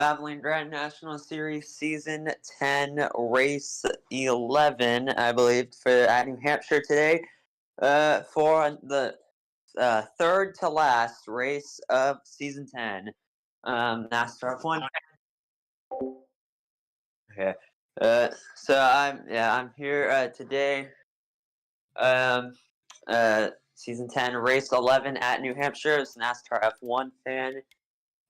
Valvoline Grand National Series Season 10, Race 11, I believe, at New Hampshire today, for the third to last race of Season 10. NASCAR F1. Okay. So I'm here today. Season 10, Race 11 at New Hampshire. It's NASCAR F1 fan.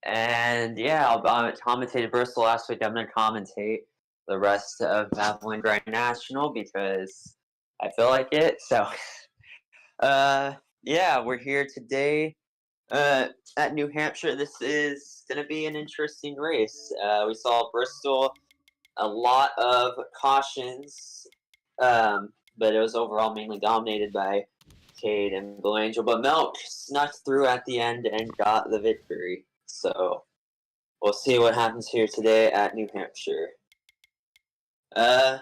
And yeah, I commentated Bristol last week. I'm going to commentate the rest of Valvoline Grand National because I feel like it. So, yeah, we're here today at New Hampshire. This is going to be an interesting race. We saw Bristol, a lot of cautions, but it was overall mainly dominated by Cade and Blue Angel. But Milk snuck through at the end and got the victory. So, we'll see what happens here today at New Hampshire. I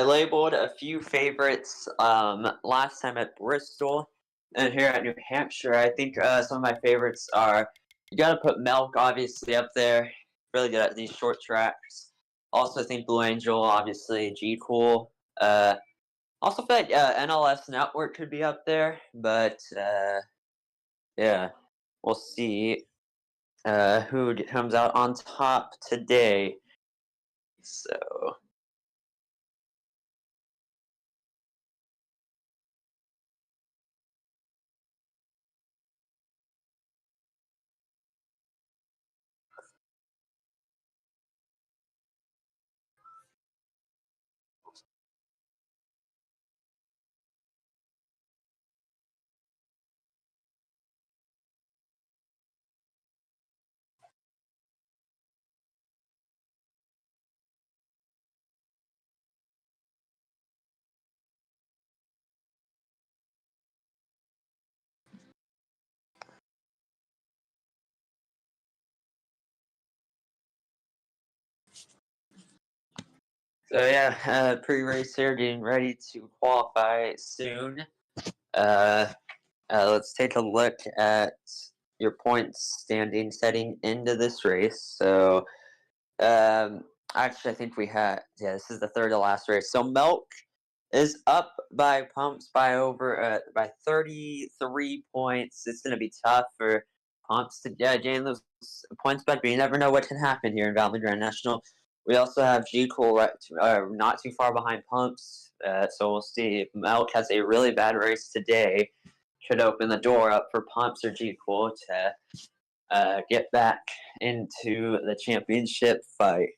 labeled a few favorites last time at Bristol, and here at New Hampshire, I think some of my favorites are, you gotta put Milk, obviously, up there. Really good at these short tracks. Also, I think Blue Angel, obviously, G-Cool. Also feel like NLS Network could be up there, but, yeah, we'll see. Who comes out on top today. So, yeah, pre-race here, getting ready to qualify soon. Let's take a look at your points standing setting into this race. So, actually, I think this is the third to last race. So, Milk is up by Pumps by over by 33 points. It's going to be tough for Pumps to gain those points back, but you never know what can happen here in Valvoline Grand National. We also have G-Cool not too far behind Pumps, so we'll see if Milk has a really bad race today. Could open the door up for Pumps or G-Cool to get back into the championship fight.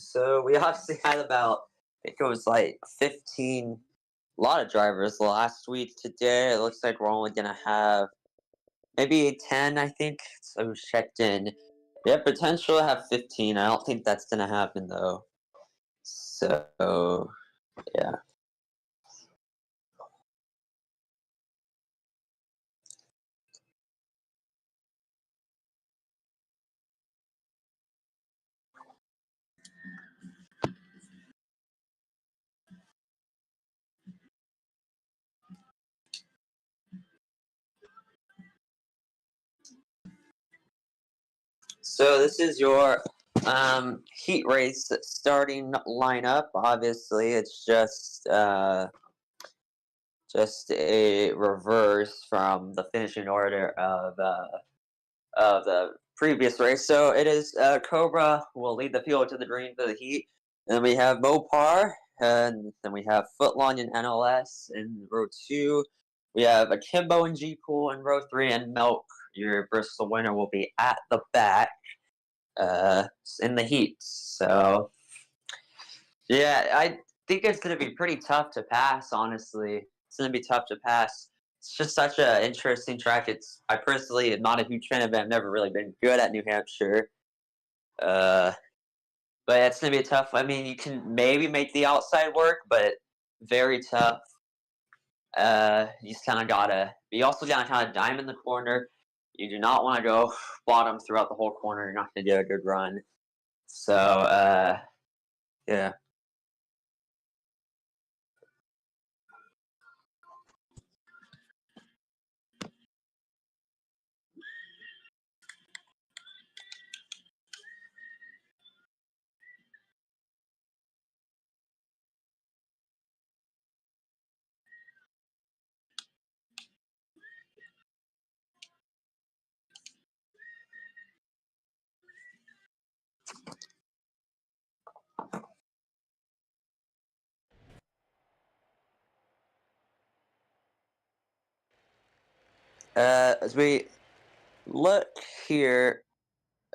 So we obviously had about, I think it was like 15, a lot of drivers last week. Today, it looks like we're only going to have maybe 10, I think. So we checked in. We have potential to have 15. I don't think that's going to happen, though. So, yeah. So this is your heat race starting lineup. Obviously, it's just a reverse from the finishing order of the previous race. So it is Cobra will lead the field to the green for the heat. And then we have Mopar, and then we have Footlong and NLS in row 2. We have Akimbo and G-Cool in row 3, and Milk, your Bristol winner, will be at the back in the heat. So, yeah, I think it's going to be pretty tough to pass, honestly. It's going to be tough to pass. It's just such an interesting track. I personally am not a huge fan of it. I've never really been good at New Hampshire. But it's going to be tough. I mean, you can maybe make the outside work, but very tough. You just kind of gotta. You also gotta kind of dime in the corner. You do not want to go bottom throughout the whole corner. You're not going to get a good run. So, yeah. As we look here,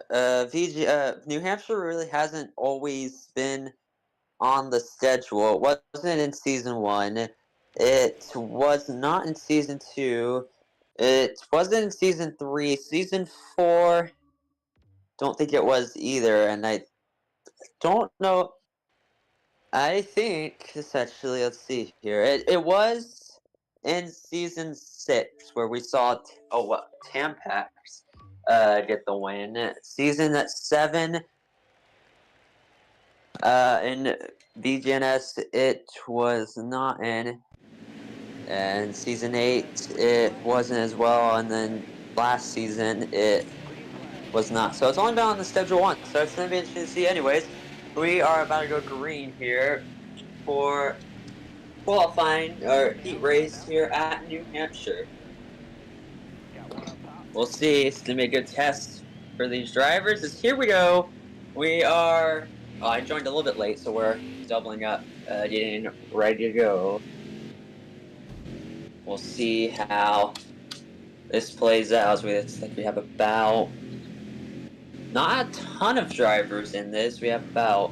New Hampshire really hasn't always been on the schedule. It wasn't in season 1. It was not in season 2. It wasn't in season 3. Season 4, don't think it was either. And I don't know. I think this actually, let's see here. It was in season 6 where we saw Tampax get the win. Season 7 in BGNS it was not in. And season 8 it wasn't as well, and then last season it was not. So it's only been on the schedule once. So it's gonna be interesting to see. Anyways, we are about to go green here for qualifying or heat race here at New Hampshire. We'll see. It's gonna be a good test for these drivers. As here we go. We are. Oh, I joined a little bit late, so we're doubling up, getting ready to go. We'll see how this plays out. It's like we have about not a ton of drivers in this. We have about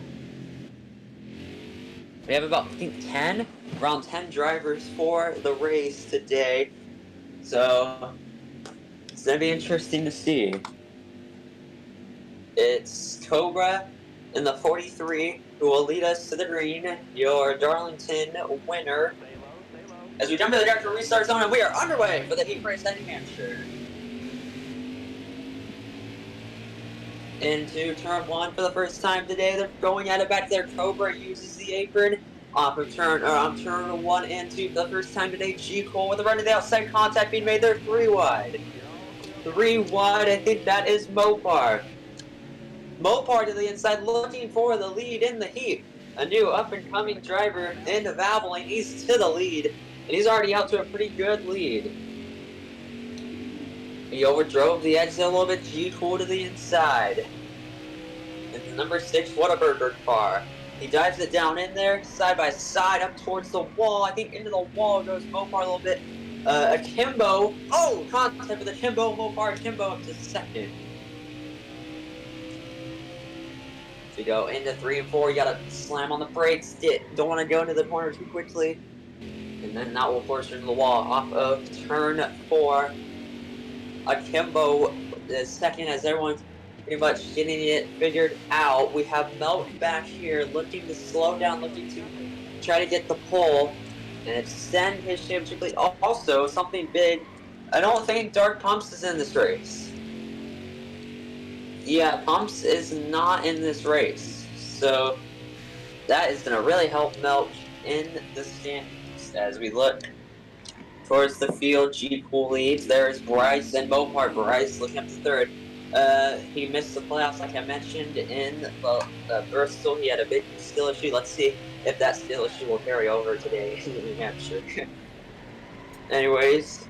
I think 10, around 10 drivers for the race today. So it's gonna be interesting to see. It's Cobra in the 43 who will lead us to the green, your Darlington winner. As we jump into the director restart zone, and we are underway for the heat race at New Hampshire. Into turn 1 for the first time today. They're going at it back there. Cobra uses the apron on turn 1 and 2 for the first time today. G Cole with a run to the outside, contact being made there. 3 wide. 3 wide. I think that is Mopar. Mopar to the inside, looking for the lead in the heat. A new up-and-coming driver in Valvoline. He's to the lead, and he's already out to a pretty good lead. He overdrove the exit a little bit. G-Cool to the inside. And the number 6 Whataburger car. He dives it down in there, side by side, up towards the wall. I think into the wall goes Mopar a little bit. Akimbo. Oh, contact with Akimbo. Mopar Akimbo up to second. If you go into 3 and 4, you gotta slam on the brakes. Don't want to go into the corner too quickly. And then that will force you into the wall. Off of turn 4. Akimbo is second as everyone's pretty much getting it figured out. We have Melton back here looking to slow down, looking to try to get the pole and extend his championship lead. Also, something big, I don't think Dark Pumps is in this race. Yeah, Pumps is not in this race. So that is going to really help Melt in the standings as we look towards the field. G-Pool leads. There's Bryce and Mopar. Bryce looking up to third. He missed the playoffs, like I mentioned, in the Bristol. He had a big skill issue. Let's see if that skill issue will carry over today in New Hampshire. Anyways,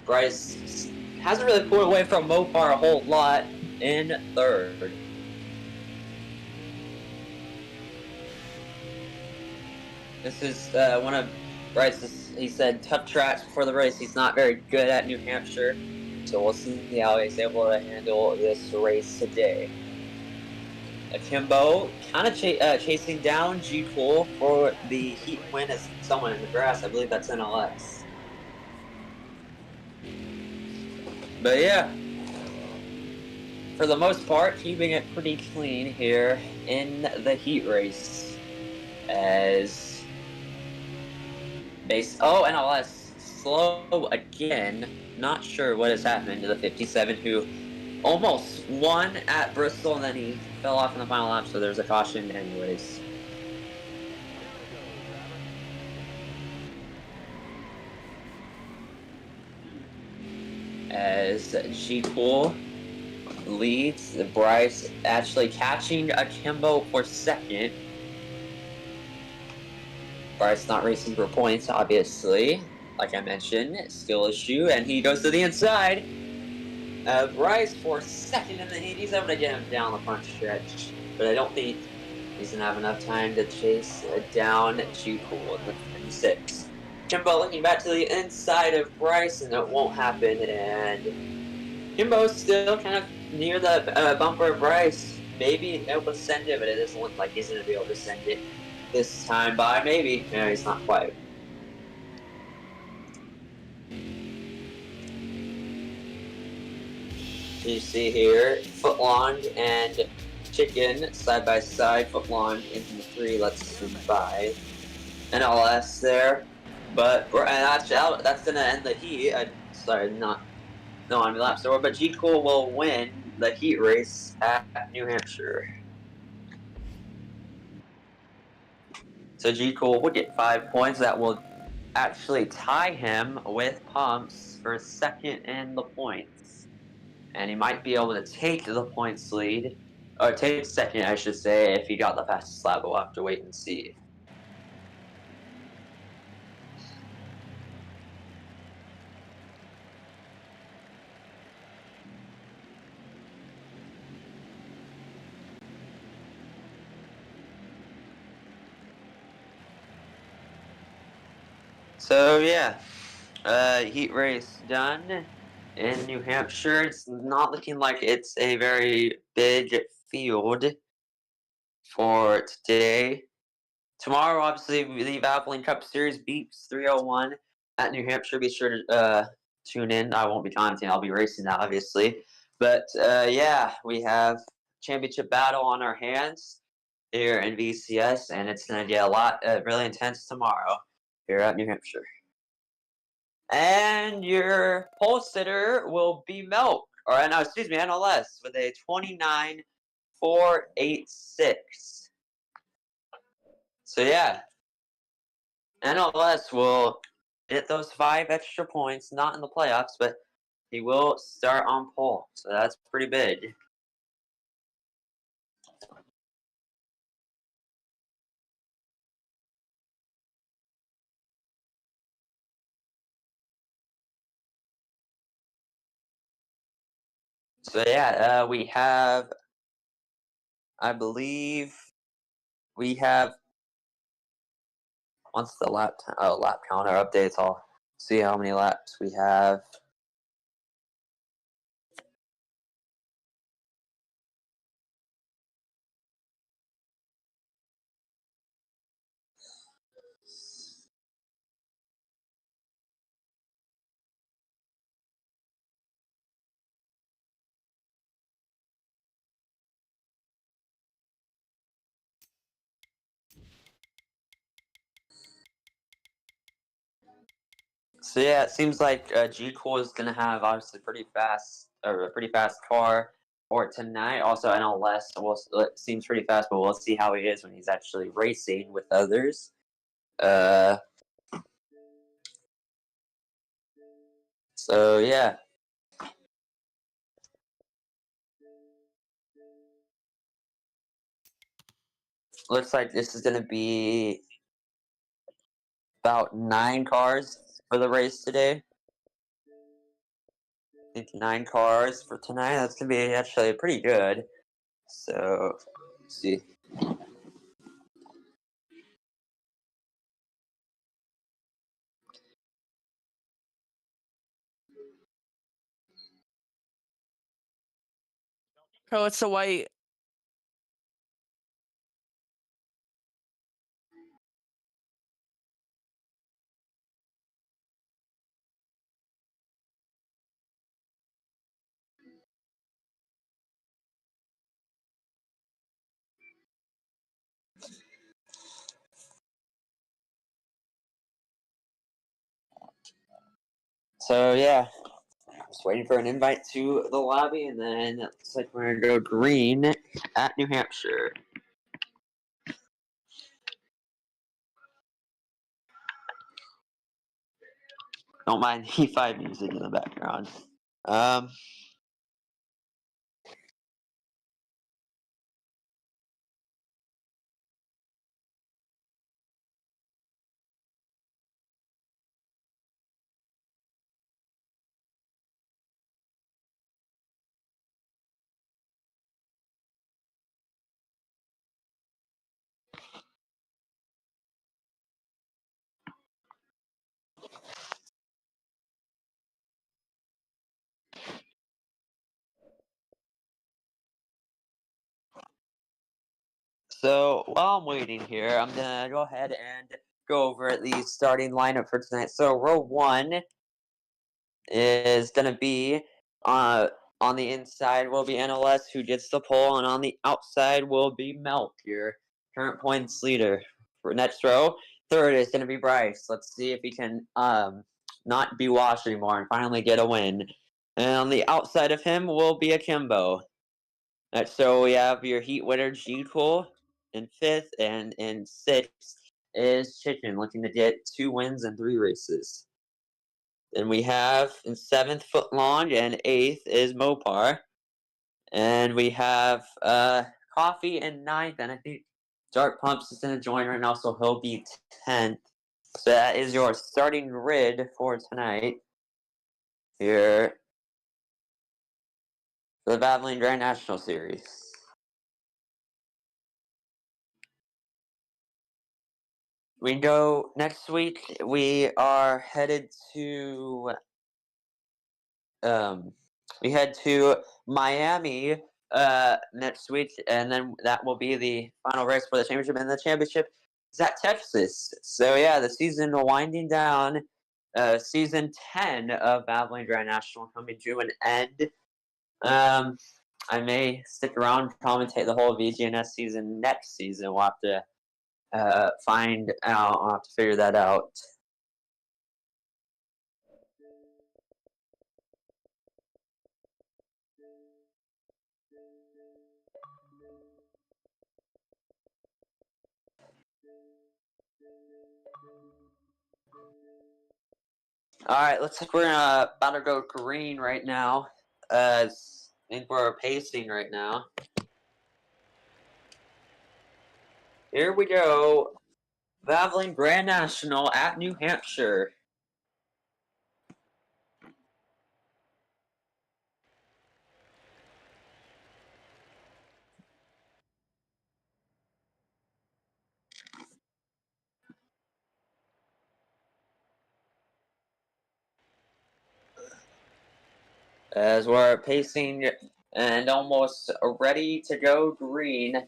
Bryce hasn't really pulled away from Mopar a whole lot in third. This is one of Bryce's, he said, tough tracks before the race. He's not very good at New Hampshire, so we'll see how he's able to handle this race today. Akimbo kind of chasing down G-Cool for the heat win as someone in the grass. I believe that's NLX. But yeah, for the most part, keeping it pretty clean here in the heat race. NLS slow again. not sure what has happened to the 57 who almost won at Bristol and then he fell off in the final lap, so there's a caution anyways. As G-Cool leads, Bryce actually catching Akimbo for second. Bryce not racing for points, obviously. Like I mentioned, skill issue, and he goes to the inside. Bryce for second in the heat. He's able to get him down the front stretch, but I don't think he's gonna have enough time to chase down G-Cool in the 56. Kimbo looking back to the inside of Bryce, and it won't happen. And Kimbo's still kind of near the bumper of Bryce. Maybe able to send it, but it doesn't look like he's gonna be able to send it this time by. Maybe. No, he's not quite. You see here, Footlong and Chicken side by side. Footlong into the 3 lets him by. NLS there, but actually that's gonna end the heat. Sorry, not no on lap store, but G Cool will win the heat race at New Hampshire. So G Cool will get 5 points. That will actually tie him with Pumps for second in the points. And he might be able to take the points lead, or take second, I should say, if he got the fastest lap. We'll have to wait and see. So yeah, heat race done in New Hampshire. It's not looking like it's a very big field for today. Tomorrow, obviously, the Valvoline Cup Series beeps 301 at New Hampshire. Be sure to tune in. I won't be commenting. I'll be racing that, obviously. But yeah, we have championship battle on our hands here in VCS, and it's going to get a lot really intense tomorrow here at New Hampshire. And your pole sitter will be Milk, or no, excuse me, NLS with a 29.486. So yeah, NLS will get those 5 extra points, not in the playoffs, but he will start on pole. So that's pretty big. So yeah, we have, I believe, we have once the lap counter updates, I'll see how many laps we have. So yeah, it seems like G Cool is gonna have obviously a pretty fast car for tonight. Also, NLS it seems pretty fast, but we'll see how he is when he's actually racing with others. Uh, so yeah, looks like this is gonna be about 9 cars for the race today. I think 9 cars for tonight. That's gonna be actually pretty good. So, let's see. Oh, it's the white. So yeah, Just waiting for an invite to the lobby, and then it looks like we're gonna go green at New Hampshire. Don't mind E5 music in the background. So while I'm waiting here, I'm gonna go ahead and go over the starting lineup for tonight. So row 1 is gonna be on the inside will be NLS, who gets the pole, and on the outside will be Melk, your current points leader. For next row, third is gonna be Bryce. Let's see if he can not be washed anymore and finally get a win. And on the outside of him will be Akimbo. So we have your heat winner G Cool in 5th, and in 6th is Chicken, looking to get 2 wins in 3 races. Then we have in 7th Footlong, and 8th is Mopar. And we have Coffee in 9th, and I think Dark Pumps is going to join right now, so he'll be 10th. So that is your starting grid for tonight here for the Valvoline Grand National Series. We go next week. We are headed to we head to Miami next week, and then that will be the final race for the championship. And the championship is at Texas. So yeah, the season winding down. Season 10 of Valvoline Grand National coming to an end. I may stick around and commentate the whole VGNS season next season. We'll have to find out. I'll have to figure that out. Alright, looks like we're about to go green right now. I think we're pacing right now. Here we go. Valvoline Grand National at New Hampshire. As we're pacing and almost ready to go green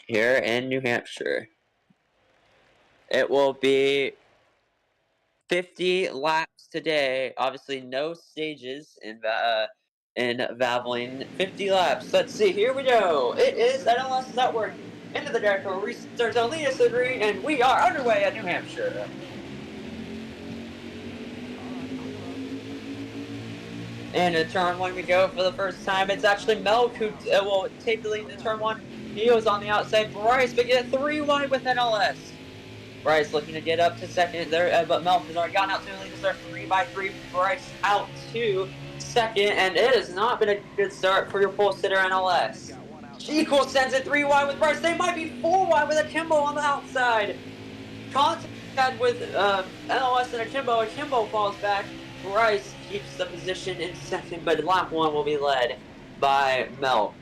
here in New Hampshire. It will be 50 laps today. Obviously, no stages in Valvoline. 50 laps. Let's see. Here we go. It is NLS Network into the Jericho Restart Zone. Lead us to green, and we are underway at New Hampshire. And in turn 1 we go for the first time. It's actually Melk who will take the lead in turn 1. He was on the outside. Bryce, but get 3 wide with NLS. Bryce looking to get up to second there, but Melk has already gotten out to the lead to start 3x3. Bryce out to second, and it has not been a good start for your pole sitter NLS. G-Cool sends it 3 wide with Bryce. They might be 4 wide with Akimbo on the outside. Contact with NLS and Akimbo. Akimbo falls back. Bryce keeps the position in second, but lap 1 will be led by Melk.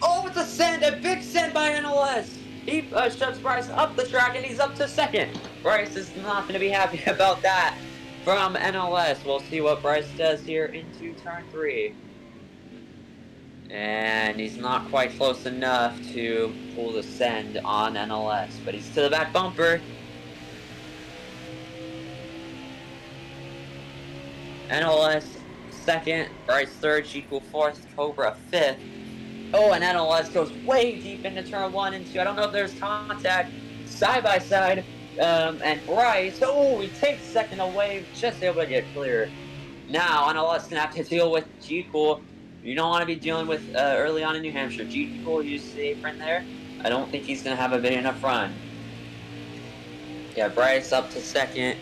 Oh, it's a send! A big send by NLS! He shoves Bryce up the track, and he's up to second. Bryce is not going to be happy about that from NLS. We'll see what Bryce does here into turn 3. And he's not quite close enough to pull the send on NLS, but he's to the back bumper. NLS second, Bryce third, G-Cool fourth, Cobra fifth. Oh, and NLS goes way deep into turn 1 and 2. I don't know if there's contact side by side. And Bryce, oh, he takes second away, just able to get clear. Now, NLS gonna have to deal with G-Cool. You don't want to be dealing with early on in New Hampshire. G-Cool used the apron there. I don't think he's gonna have a big enough run. Yeah, Bryce up to second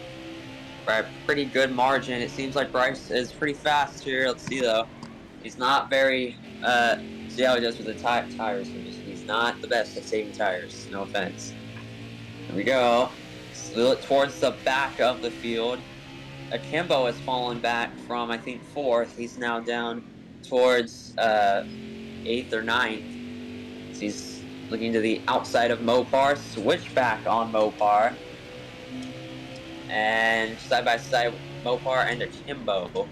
by a pretty good margin. It seems like Bryce is pretty fast here. Let's see though. He's not very see how he does with the tires. He's not the best at saving tires. No offense. Here we go. Look towards the back of the field. Akimbo has fallen back from, I think, 4th. He's now down towards 8th or 9th. So he's looking to the outside of Mopar. Switchback on Mopar. And side by side, Mopar and Akimbo.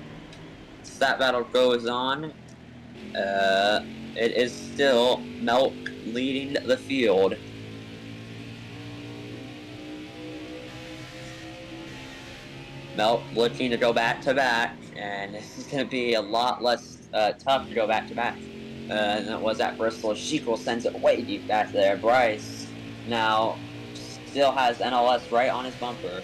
So that battle goes on. It is still Melk leading the field. Melk looking to go back to back, and this is going to be a lot less tough to go back to back than it was at Bristol. Sheekel sends it way deep back there. Bryce now still has NLS right on his bumper.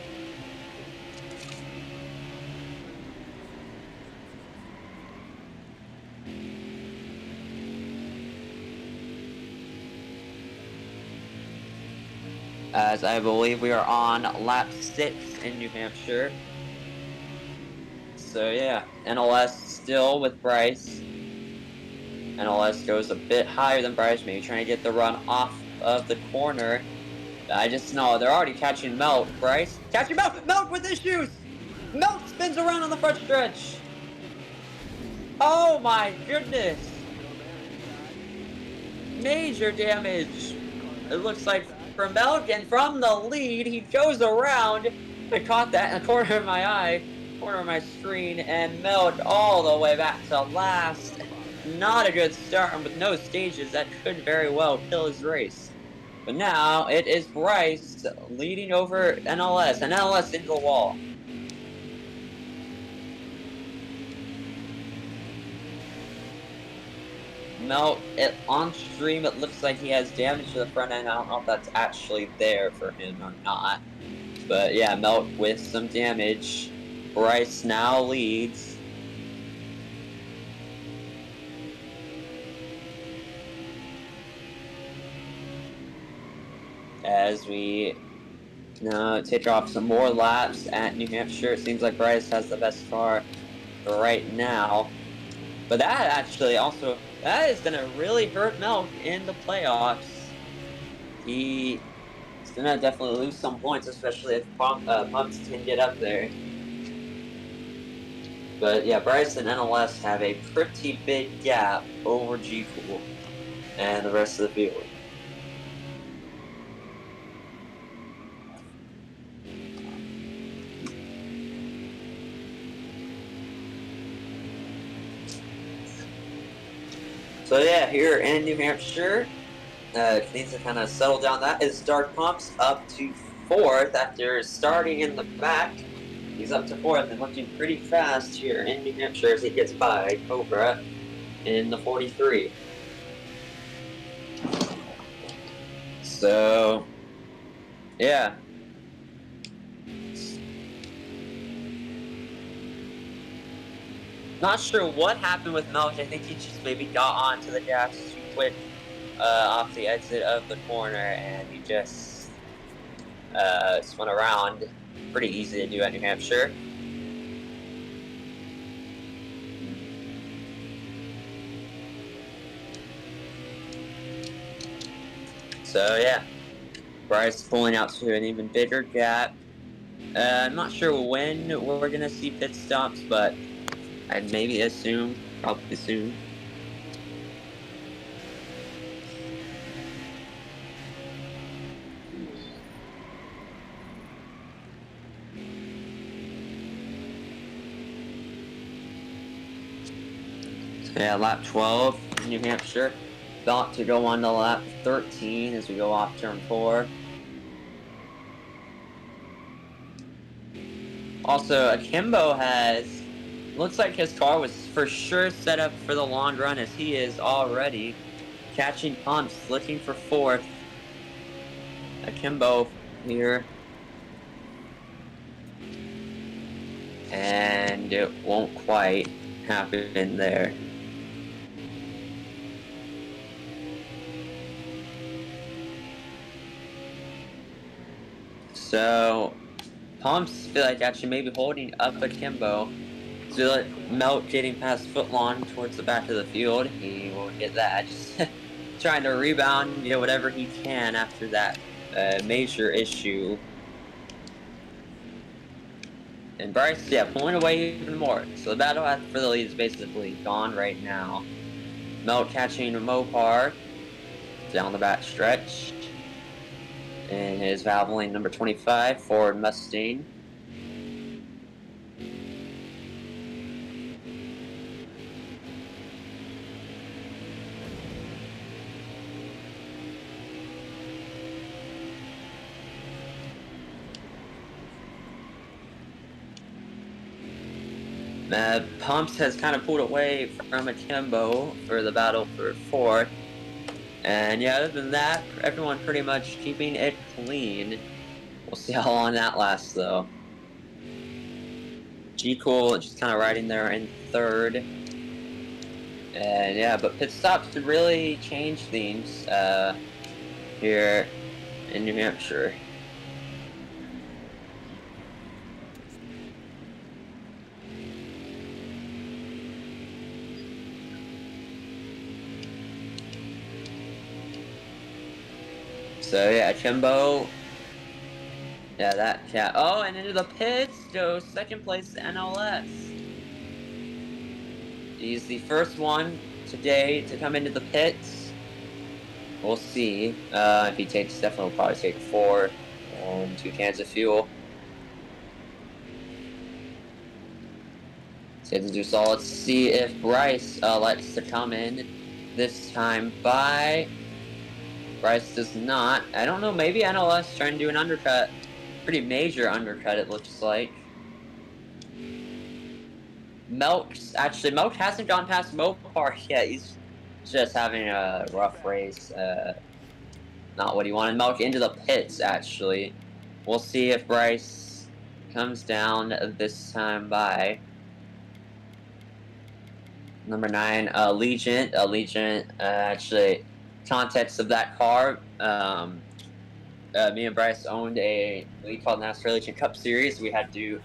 As I believe we are on lap 6 in New Hampshire. So yeah, NLS still with Bryce. NLS goes a bit higher than Bryce, maybe trying to get the run off of the corner. I just know they're already catching Melk. Bryce, catching Melk! Melk with issues! Melk spins around on the front stretch! Oh my goodness! Major damage! It looks like for Melk, and from the lead, he goes around. I caught that in the corner of my eye, corner of my screen, and Melk all the way back to last. Not a good start, and with no stages, that could very well kill his race. But now, it is Bryce leading over NLS, and NLS into the wall. Melk, on stream, it looks like he has damage to the front end. I don't know if that's actually there for him or not. But yeah, Melk with some damage. Bryce now leads. As we take off some more laps at New Hampshire, it seems like Bryce has the best car right now. But that actually also, that is going to really hurt Melk in the playoffs. He's going to definitely lose some points, especially if Pumps can get up there. But yeah, Bryce and NLS have a pretty big gap over G-Cool and the rest of the field. So yeah, here in New Hampshire, needs to kind of settle down. That is Dark Pumps up to 4th after starting in the back. He's up to 4th and looking pretty fast here in New Hampshire as he gets by Cobra in the 43. So, yeah. Not sure what happened with Melk. I think he just maybe got onto the gas too quick off the exit of the corner, and he just went around. Pretty easy to do at New Hampshire. So yeah, Bryce pulling out to an even bigger gap. I'm not sure when we're gonna see pit stops, but I'd maybe assume, probably soon. So yeah, lap 12, New Hampshire. About to go on to lap 13 as we go off turn 4. Also, Akimbo looks like his car was for sure set up for the long run, as he is already catching Pumps, looking for 4th. Akimbo here and it won't quite happen there. So, Pumps feel like actually maybe holding up akimbo. So Melt getting past Footlong towards the back of the field. He won't get that. Just trying to rebound, whatever he can after that major issue. And Bryce, pulling away even more. So the battle for the lead is basically gone right now. Melt catching Mopar down the back stretch. And his Valvoline number 25, Ford Mustang. Pumps has kind of pulled away from akimbo for the battle for fourth. And other than that, everyone pretty much keeping it clean. We'll see how long that lasts, though. G-Cool just kind of riding there in third. And but pit stops could really change things here in New Hampshire. So Akimbo. Oh, and into the pits goes second place NLS. He's the first one today to come into the pits. We'll see if he takes. Definitely will probably take 4 and 2 cans of fuel. So let's see if Bryce likes to come in this time by. Bryce does not. I don't know, maybe NLS trying to do an undercut. Pretty major undercut, it looks like. Milk hasn't gone past Mopar yet. He's just having a rough race. Not what he wanted. Milk into the pits, actually. We'll see if Bryce comes down this time by. Number 9, Allegiant. Actually, context of that car, me and Bryce owned a league called NASCAR Allegiant Cup Series. We had to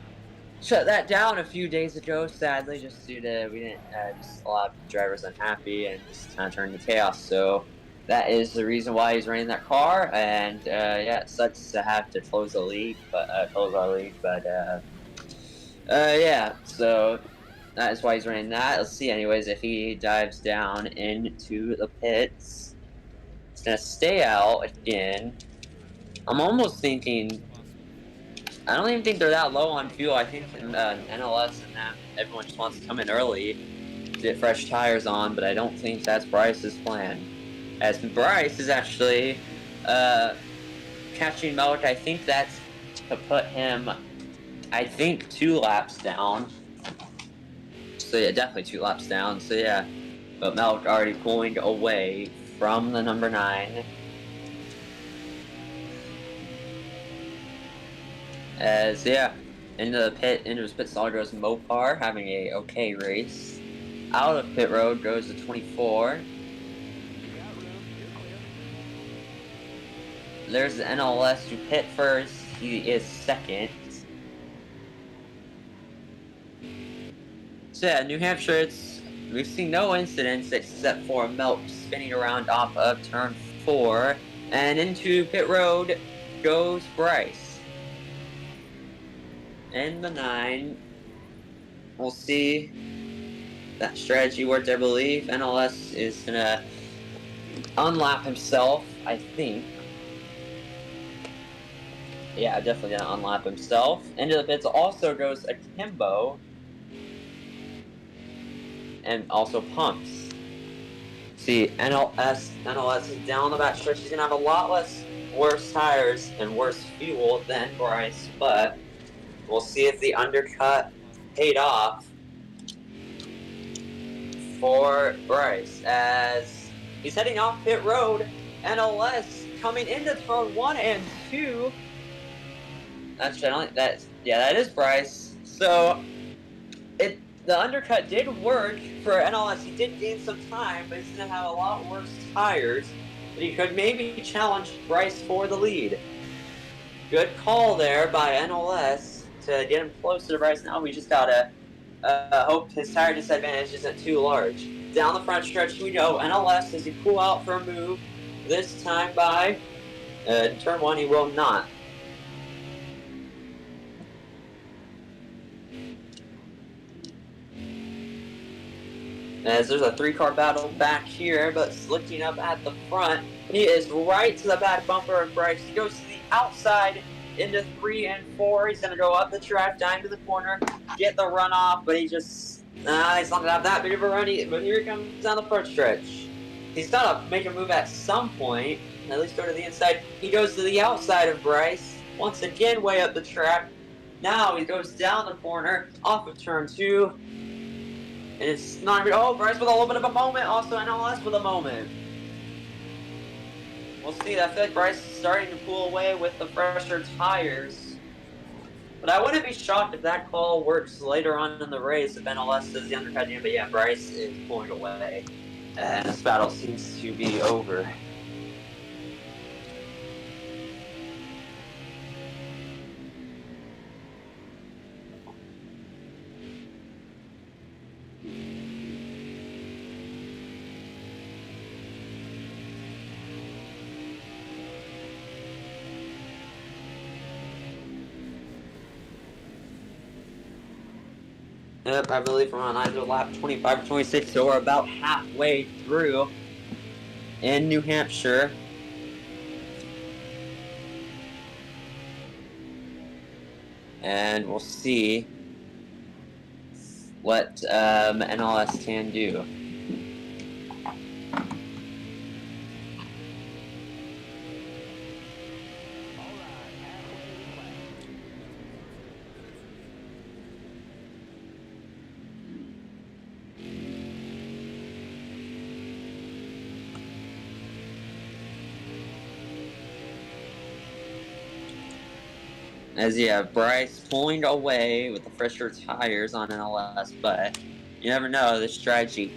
shut that down a few days ago, sadly, just due to we didn't just a lot of drivers unhappy and just kind of turned to chaos. So that is the reason why he's running that car, and it sucks to have to close our league, but so that is why he's running that. Let's see, anyways, if he dives down into the pits. He's gonna stay out again. I'm almost thinking. I don't even think they're that low on fuel. I think NLS and that everyone just wants to come in early, get fresh tires on. But I don't think that's Bryce's plan. As Bryce is actually catching Melick. I think that's to put him. I think 2 laps down. So definitely 2 laps down. So but Melick already pulling away from the number 9. As into his pit stall goes Mopar, having a okay race. Out of pit road goes the 24. There's the NLS to pit first. He is second. So New Hampshire, we've seen no incidents except for Milk spinning around off of turn 4. And into pit road goes Bryce. And the 9. We'll see. That strategy worked, I believe. NLS is gonna unlap himself, I think. Definitely gonna unlap himself. Into the pits also goes Akimbo. And also Pumps. See, NLS is down the back stretch. He's gonna have a lot worse tires and worse fuel than Bryce, but we'll see if the undercut paid off for Bryce as he's heading off pit road. NLS coming into turn 1 and 2. That is Bryce. So The undercut did work for NLS. He did gain some time, but he's gonna have a lot worse tires. But he could maybe challenge Bryce for the lead. Good call there by NLS to get him closer to Bryce. Now we just gotta hope his tire disadvantage isn't too large. Down the front stretch, we know NLS does he pull out for a move. This time by turn 1, he will not. As there's a 3-car battle back here, but looking up at the front, he is right to the back bumper of Bryce. He goes to the outside into 3 and 4. He's going to go up the track, dive to the corner, get the runoff, but he just, he's not going to have that big of a run. But here he comes down the front stretch. He's got to make a move at some point, at least go to the inside. He goes to the outside of Bryce, once again way up the track. Now he goes down the corner, off of turn 2. And it's not even, oh, Bryce with a little bit of a moment, also NLS with a moment. We'll see, I feel like Bryce is starting to pull away with the fresher tires. But I wouldn't be shocked if that call works later on in the race if NLS does the undercut in, but yeah, Bryce is pulling away. And this battle seems to be over. Yep, I believe we're on either lap 25 or 26, so we're about halfway through in New Hampshire. And we'll see what NLS can do. As you have Bryce pulling away with the fresher tires on NLS, but you never know, this strategy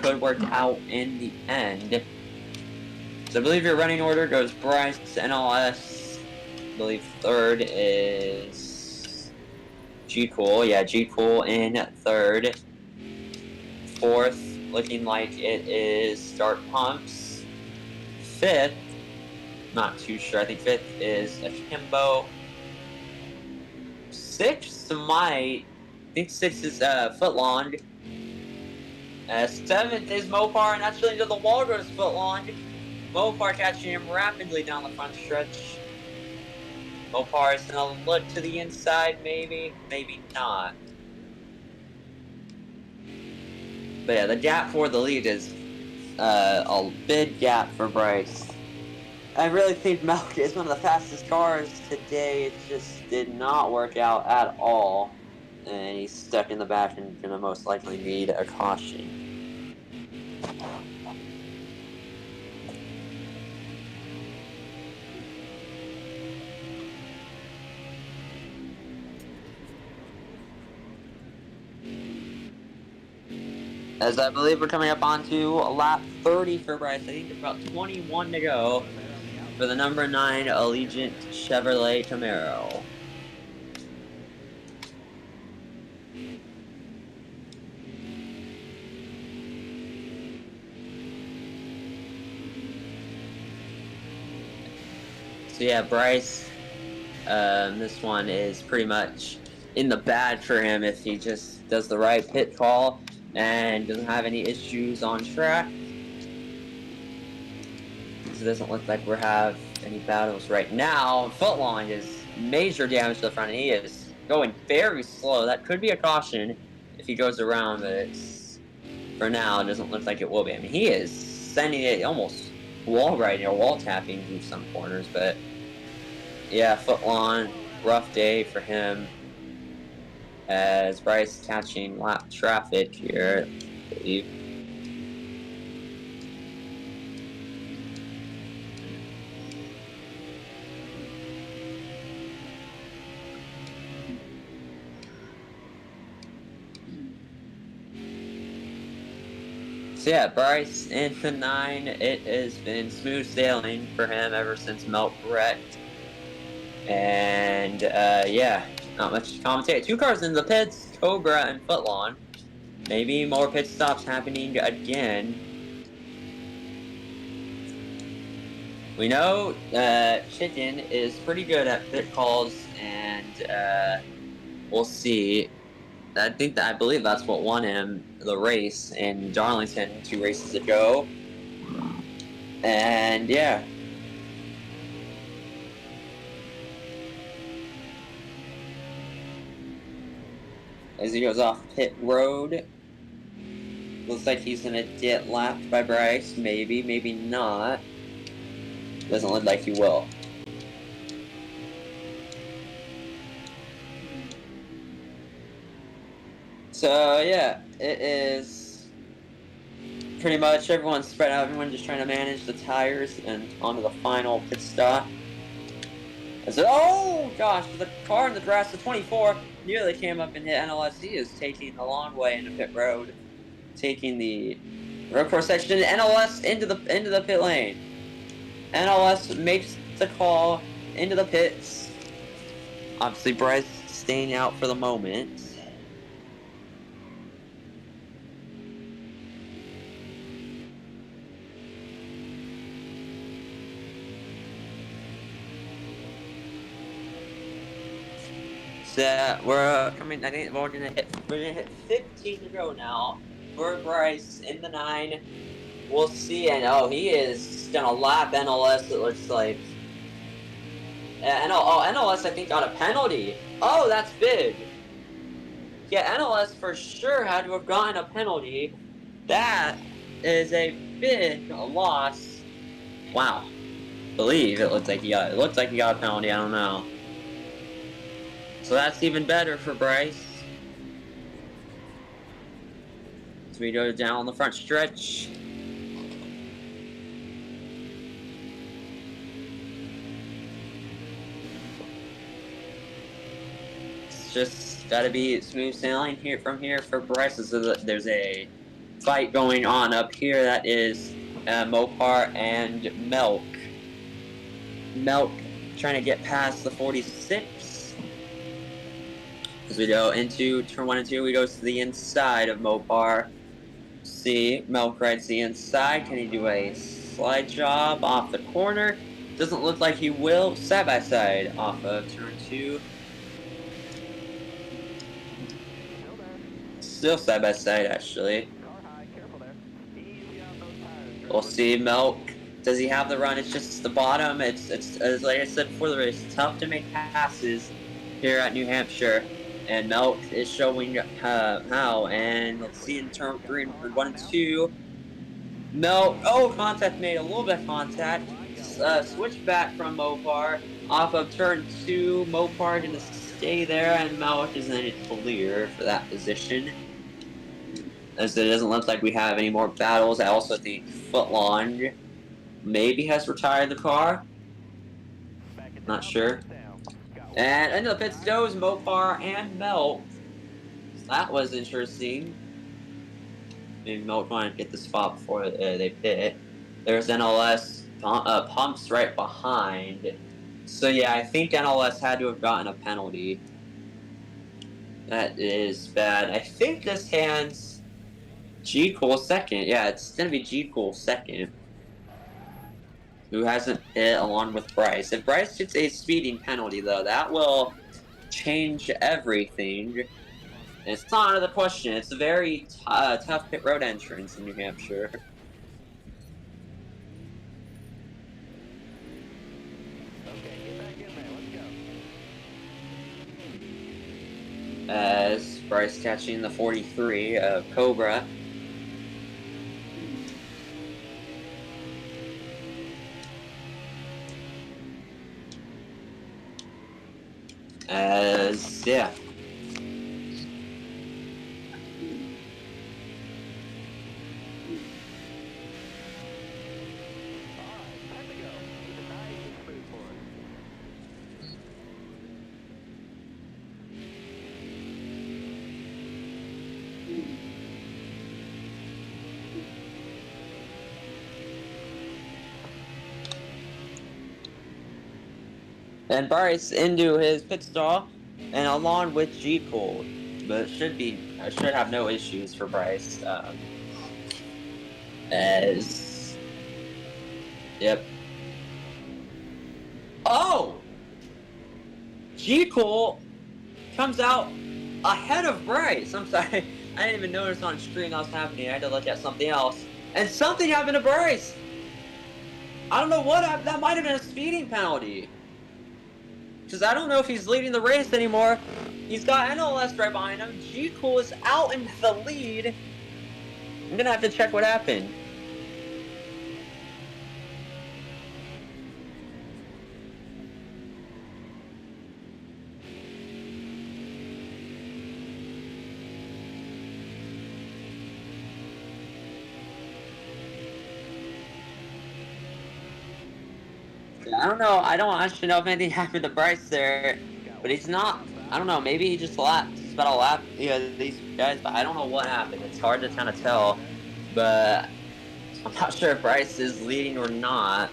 could work out in the end. So I believe your running order goes Bryce, NLS, I believe third is G-Cool. Yeah, G-Cool in third. Fourth, looking like it is Start Pumps. Fifth, not too sure, I think fifth is Akimbo. Sixth I think sixth is Footlong. Seventh is Mopar, and actually into the wall goes Footlong. Mopar catching him rapidly down the front stretch. Mopar is gonna look to the inside, maybe not. But yeah, the gap for the lead is a big gap for Bryce. I really think Melk is one of the fastest cars today. It just did not work out at all. And he's stuck in the back and gonna most likely need a caution. As I believe we're coming up onto lap 30 for Bryce. I think there's about 21 to go for the number 9 Allegiant Chevrolet Camaro. So yeah, Bryce, this one is pretty much in the bad for him if he just does the right pit call and doesn't have any issues on track. So it doesn't look like we have any battles right now. Footlong is major damage to the front, and he is going very slow. That could be a caution if he goes around, but it's, for now, it doesn't look like it will be. I mean, he is sending it almost wall riding or wall tapping through some corners, but yeah, Footlong, rough day for him. As Bryce catching lap traffic here, I believe. So yeah, Bryce in the 9, it has been smooth sailing for him ever since Milk wrecked. And yeah, not much to commentate. 2 cars in the pits, Cobra and Footlong. Maybe more pit stops happening again. We know Chicken is pretty good at pit calls, and we'll see. I believe that's what won him the race in Darlington 2 races ago. And yeah. As he goes off pit road, looks like he's gonna get lapped by Bryce. Maybe, maybe not. Doesn't look like he will. So yeah, it is pretty much everyone spread out. Everyone just trying to manage the tires and onto the final pit stop. Oh gosh, the car in the grass, the 24, nearly came up and hit NLS. He is taking the long way into pit road, taking the road course section. NLS into the pit lane. NLS makes the call into the pits. Obviously, Bryce staying out for the moment. So we're coming. I think we're gonna hit 15 to go now for Bryce in the 9. We'll see. And oh, he is gonna lap NLS. It looks like. NLS I think got a penalty. Oh, that's big. Yeah, NLS for sure had to have gotten a penalty. That is a big loss. Wow. Believe it looked like he got a penalty. I don't know. So that's even better for Bryce. So we go down the front stretch. It's just gotta be smooth sailing from here for Bryce. So there's a fight going on up here. That is Mopar and Milk. Milk trying to get past the 46. As we go into turn 1 and 2, we go to the inside of Mopar. See, Milk rides the inside. Can he do a slide job off the corner? Doesn't look like he will. Side by side off of turn 2. Still side by side, actually. We'll see. Milk. Does he have the run? It's just the bottom. It's as like I said before the race, it's tough to make passes here at New Hampshire. And Milk is showing how. And let's see in turn 3 and 1 and 2. Milk. Oh, contact made. A little bit of contact. Switch back from Mopar. Off of turn 2. Mopar going to stay there. And Milk is in a clear for that position. As it doesn't look like we have any more battles. I also think Footlong maybe has retired the car. Not sure. And into the pits goes Mopar and Milk. That was interesting. Maybe Milk wanted to get the spot before they pit. There's NLS pumps right behind. So yeah, I think NLS had to have gotten a penalty. That is bad. I think this hands G Cool second. Yeah, it's gonna be G Cool second. Who hasn't hit along with Bryce. If Bryce gets a speeding penalty, though, that will change everything. And it's not out of the question. It's a very tough pit road entrance in New Hampshire. Okay, get back in there. Let's go. As Bryce catching the 43 of Cobra. Yeah. And Bryce into his pit stop, and along with G Cole, but should have no issues for Bryce. Yep. Oh, G Cole comes out ahead of Bryce. I'm sorry, I didn't even notice on screen that was happening. I had to look at something else, and something happened to Bryce. I don't know what happened. That might have been a speeding penalty. Because I don't know if he's leading the race anymore. He's got NLS right behind him. G Cool is out in the lead. I'm gonna have to check what happened. I don't know. I don't actually know if anything happened to Bryce there, but he's not. I don't know. Maybe he just lapped. He's about to lap these guys, but I don't know what happened. It's hard to kind of tell, but I'm not sure if Bryce is leading or not.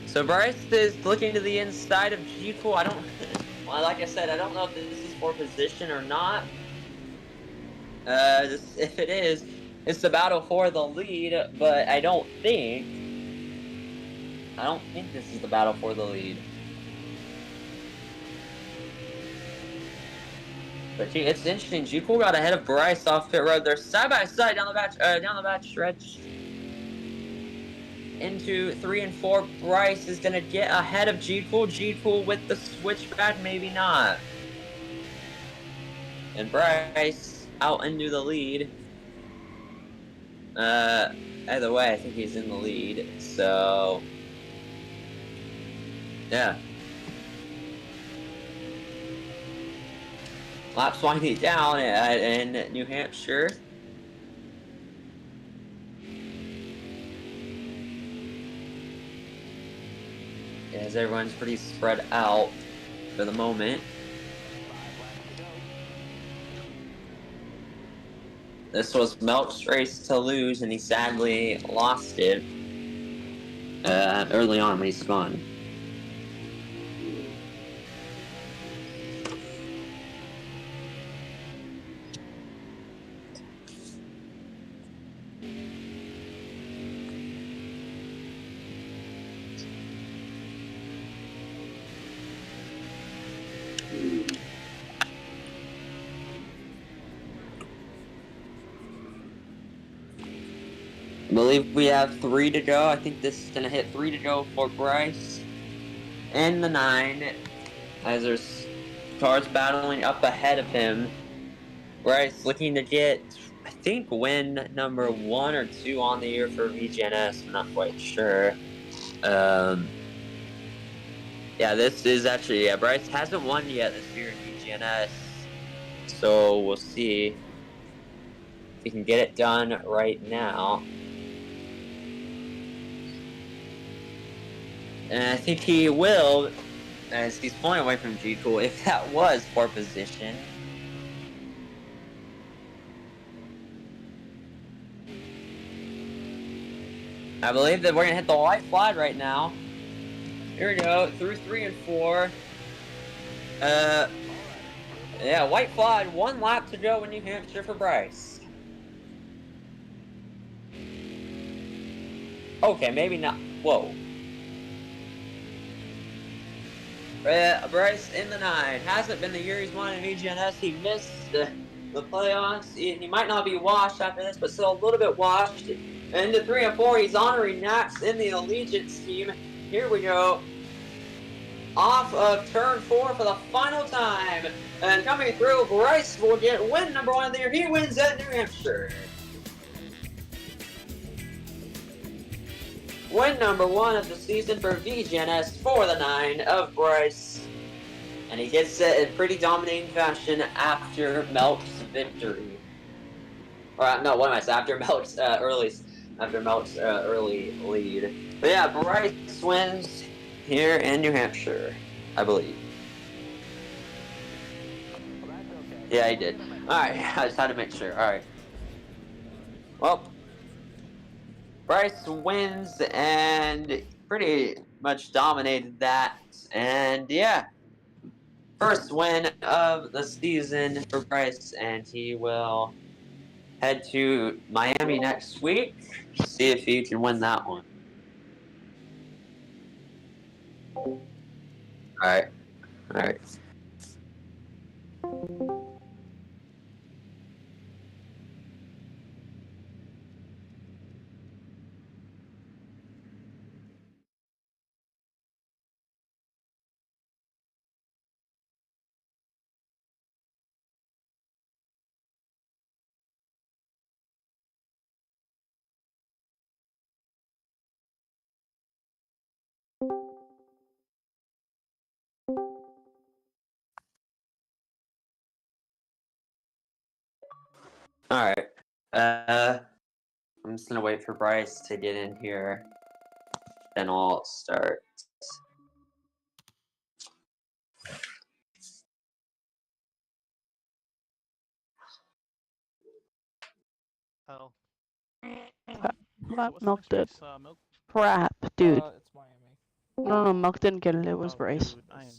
So Bryce is looking to the inside of G Cool. I don't, well, like I said, I don't know if this is for position or not. If it is, it's the battle for the lead, but I don't think this is the battle for the lead. But it's interesting. G Cool got ahead of Bryce off pit road. They're side by side down the back stretch. Into 3 and 4, Bryce is gonna get ahead of G Cool. G Cool with the switchback, maybe not. And Bryce out into the lead. Either way, I think he's in the lead. So, yeah. Laps winding down in New Hampshire. As everyone's pretty spread out for the moment. This was Melk's race to lose, and he sadly lost it early on when he spun. I believe we have 3 to go. I think this is going to hit 3 to go for Bryce. And the 9, as there's cars battling up ahead of him. Bryce looking to get, I think, win number 1 or 2 on the year for VGNS. I'm not quite sure. Yeah, this is actually, Bryce hasn't won yet this year in VGNS. So we'll see if he can get it done right now. And I think he will, as he's pulling away from G Cool, if that was for position. I believe that we're going to hit the white flag right now. Here we go, through 3 and 4. Yeah, white flag, 1 lap to go in New Hampshire for Bryce. Okay, maybe not. Whoa. Bryce in the 9. Hasn't been the year he's won in VGNS. He missed the playoffs. He might not be washed after this, but still a little bit washed. Into 3 and 4, he's honoring Nax in the Allegiance team. Here we go. Off of turn 4 for the final time. And coming through, Bryce will get win number 1 of the year. He wins at New Hampshire. Win number 1 of the season for VGNS for the 9 of Bryce. And he gets it in pretty dominating fashion after Melk's victory. Or no, what am I saying? After Melk's early lead. But yeah, Bryce wins here in New Hampshire, I believe. Well, that's okay. Yeah, he did. Alright, I just had to make sure. Alright. Well, Bryce wins and pretty much dominated that. And yeah, first win of the season for Bryce, and he will head to Miami next week. See if he can win that one. Alright. Alright. Alright. I'm just gonna wait for Bryce to get in here. Then I'll start. Oh. That What's Milk next did. race? Milk? Crap, dude. It's Miami. No, Milk didn't get it. It was Oh, Bryce. dude, I am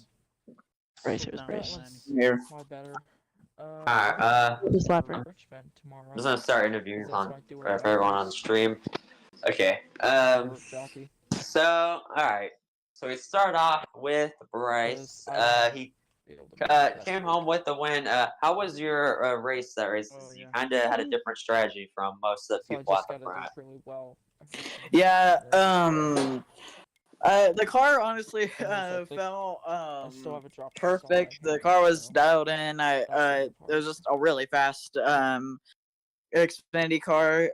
Bryce, so it was down Bryce. with Miami. Here. My better. Alright, Just lap her. Richmond tomorrow. I'm just gonna start interviewing That's on what I do for everyone on the stream. Okay. Jockey. So alright. So we start off with Bryce. He came home with the win. How was your race that race? Oh, You yeah. kind of had a different strategy from most of the So I people just at the gotta do front. really well. Yeah, the car honestly felt I still have a drop. perfect. The car was dialed in. It was just a really fast Xfinity car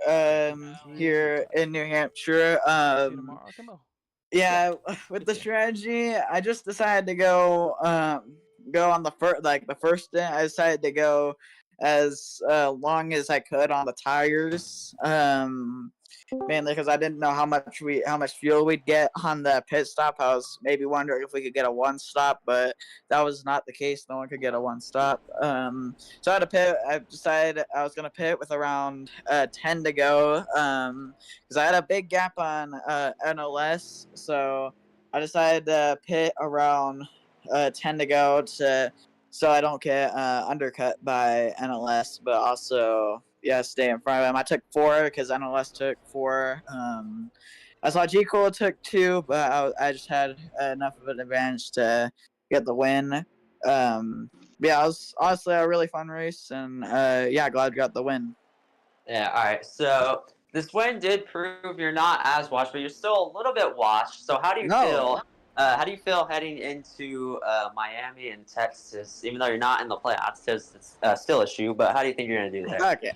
here in New Hampshire. See you tomorrow. Come on. Yeah, with the strategy, I just decided to go on the first day. I decided to go as long as I could on the tires. Mainly because I didn't know how much fuel we'd get on the pit stop. I was maybe wondering if we could get a one stop, but that was not the case. No one could get a one stop. So I had to pit. I decided I was gonna pit with around 10 to go. Because I had a big gap on NLS, so I decided to pit around 10 to go so I don't get undercut by NLS, but also stay in front of him. I took 4 because NLS took 4. I saw G Cole took 2, but I just had enough of an advantage to get the win. Yeah, it was honestly a really fun race, and glad we got the win. Yeah. All right. So this win did prove you're not as washed, but you're still a little bit washed. So how do you feel? How do you feel heading into Miami and Texas, even though you're not in the playoffs? Because it's still a shoe, but how do you think you're gonna do there? Okay.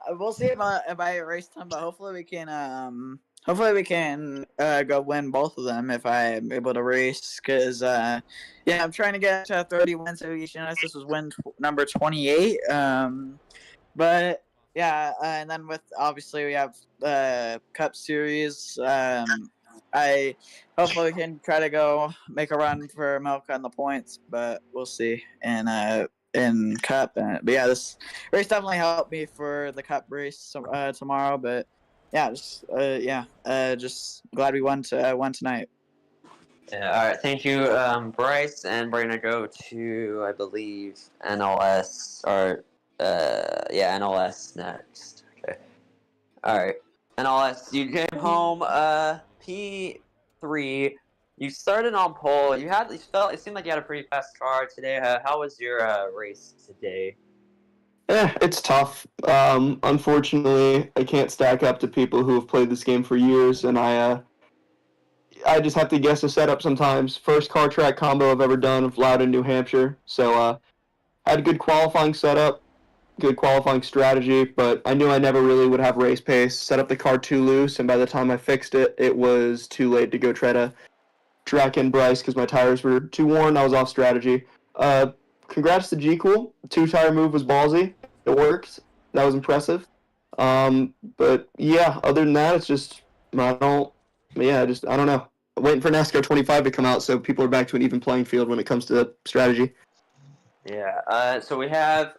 We'll see if I race time, but hopefully we can go win both of them if I'm able to race. Cause I'm trying to get to 30 wins at each. This was win number 28. But yeah, and then with obviously we have Cup Series. I hopefully we can try to go make a run for Milk on the points, but we'll see. And in Cup, but yeah, this race definitely helped me for the Cup race tomorrow. But yeah, just glad we won tonight. Yeah, all right, thank you, Bryce, and we're gonna go to, I believe, NLS or NLS next. Okay. All right, NLS. You came home P3. You started on pole. It seemed like you had a pretty fast car today. How was your race today? It's tough. Unfortunately, I can't stack up to people who have played this game for years, and I just have to guess a setup sometimes. First car track combo I've ever done of Loudon, New Hampshire. So had a good qualifying setup, good qualifying strategy, but I knew I never really would have race pace. Set up the car too loose, and by the time I fixed it, it was too late to go try to track in Bryce because my tires were too worn. I was off strategy. congrats to G Cool. 2-tire move was ballsy. It worked. That was impressive. But yeah, other than that, it's just I don't know. I'm waiting for NASCAR 25 to come out so people are back to an even playing field when it comes to strategy. Yeah. So we have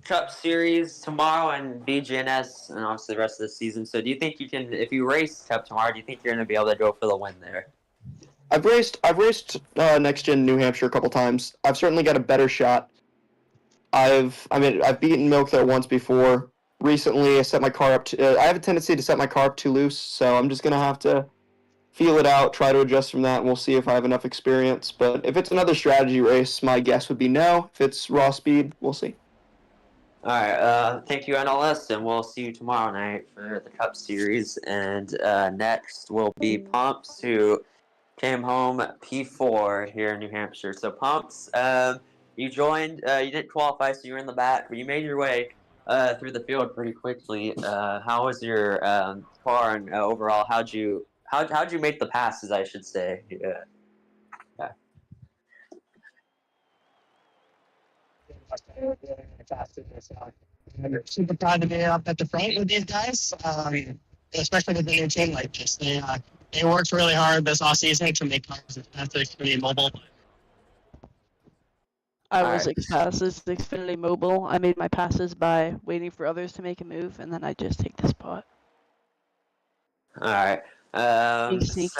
Cup Series tomorrow and BGNS, and obviously the rest of the season. So do you think you can, if you race Cup tomorrow, do you think you're going to be able to go for the win there? I've raced next gen New Hampshire a couple times. I've certainly got a better shot. I've beaten Milk there once before. Recently, I set my car up. I have a tendency to set my car up too loose, so I'm just gonna have to feel it out, try to adjust from that, and we'll see if I have enough experience. But if it's another strategy race, my guess would be no. If it's raw speed, we'll see. All right. Thank you, NLS, and we'll see you tomorrow night for the Cup Series. And next will be Pumps, who came home P4 here in New Hampshire. So Pumps, you joined. You didn't qualify, so you were in the back, but you made your way through the field pretty quickly. How was your car and overall? How'd you make the passes? I should say. Yeah. I'm super proud to be up at the front with these guys, especially with the new team like this. They worked really hard this off season to make cars as fast as Xfinity Mobile. I was Alright. as fast as Xfinity Mobile. I made my passes by waiting for others to make a move, and then I just take the spot. All right. Being sneaky.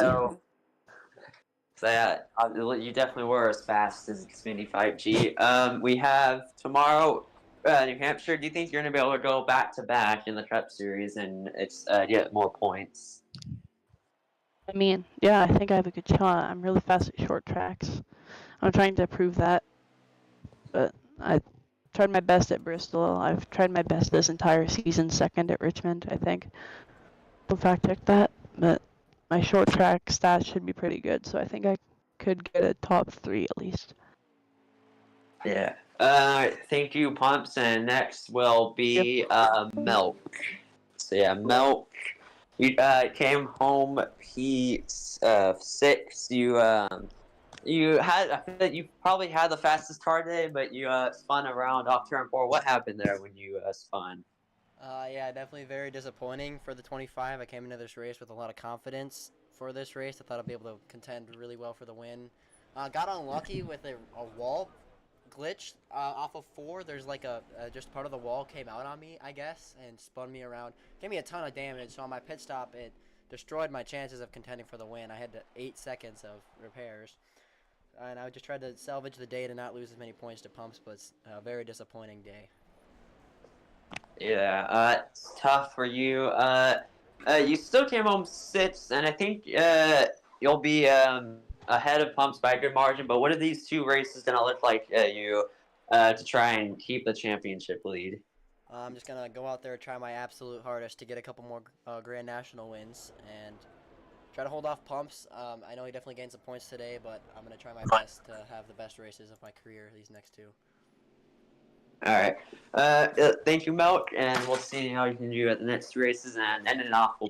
So yeah, you definitely were as fast as Xfinity 5G. We have tomorrow, New Hampshire. Do you think you're gonna be able to go back to back in the Cup Series and get more points? I mean, yeah, I think I have a good shot. I'm really fast at short tracks. I'm trying to prove that. But I tried my best at Bristol. I've tried my best this entire season, second at Richmond, I think. We'll fact check that. But my short track stats should be pretty good, so I think I could get a top 3 at least. Yeah. Thank you, Pumps. And next will be Milk. So yeah, Milk. You came home P6. I feel like you probably had the fastest car today, but you spun around off turn 4. What happened there when you spun? Yeah, definitely very disappointing for the 25. I came into this race with a lot of confidence for this race. I thought I'd be able to contend really well for the win. Got unlucky with a wall glitch off of 4. There's like just part of the wall came out on me, I guess, and spun me around. Gave me a ton of damage, so on my pit stop, it destroyed my chances of contending for the win. I had 8 seconds of repairs. And I just tried to salvage the day to not lose as many points to Pumps, but it's a very disappointing day. Yeah, it's tough for you. You still came home 6th, and I think you'll be ahead of Pumps by a good margin. But what are these 2 races gonna look like to try and keep the championship lead? I'm just gonna go out there and try my absolute hardest to get a couple more Grand National wins and try to hold off Pumps. I know he definitely gained some points today, but I'm gonna try my best to have the best races of my career these next 2. All right. Thank you, Milk, and we'll see how you can do at the next 2 races. And ended off will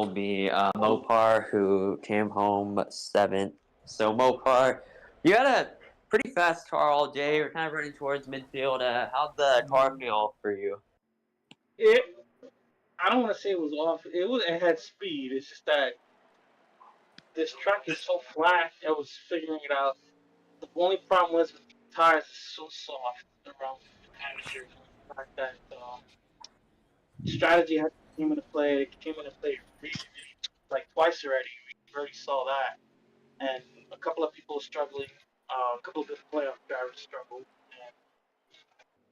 be Mopar, who came home 7th. So Mopar, you had a pretty fast car all day. You're kind of running towards midfield. How'd the car feel for you? I don't want to say it was off. It had speed. It's just that this track is so flat. I was figuring it out. The only problem was the tires are so soft around Hampshire. The fact that strategy came into play. It came into play like twice already. We already saw that, and a couple of people struggling. A couple of good playoff drivers struggled, and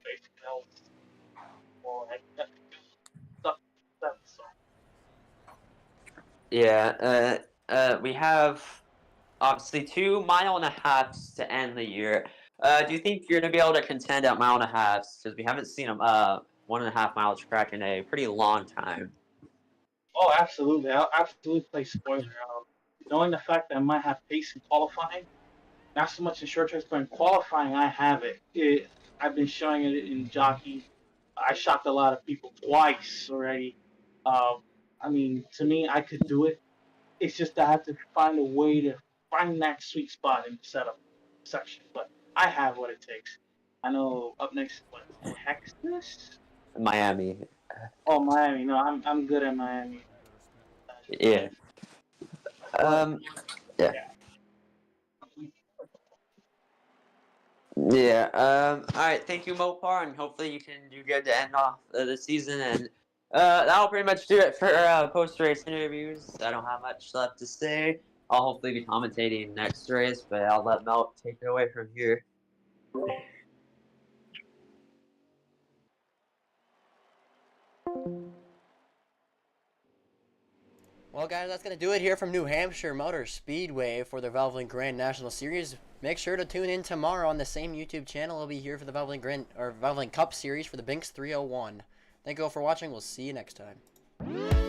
basically that was well, so. Yeah. We have obviously 2 mile-and-a-halves to end the year. Do you think you're gonna be able to contend at mile-and-a-halves? Because we haven't seen a 1.5 mile track in a pretty long time. Oh, absolutely. I'll absolutely play spoiler. Knowing the fact that I might have pace in qualifying, not so much in short tracks, but in qualifying, I have it. I've been showing it in jockey. I shocked a lot of people twice already. I mean, to me, I could do it. It's just I have to find a way to find that sweet spot in the setup section. But I have what it takes. I know up next, what, Texas? Miami. Oh, Miami. No, I'm good at Miami. Yeah. Yeah. Yeah. All right. Thank you, Mopar, and hopefully you can do good to end off the season. And that'll pretty much do it for post-race interviews. I don't have much left to say. I'll hopefully be commentating next race, but I'll let Mel take it away from here. Well, guys, that's going to do it here from New Hampshire Motor Speedway for the Valvoline Grand National Series. Make sure to tune in tomorrow on the same YouTube channel. I'll be here for the Valvoline Cup Series for the Binks 301. Thank you all for watching. We'll see you next time.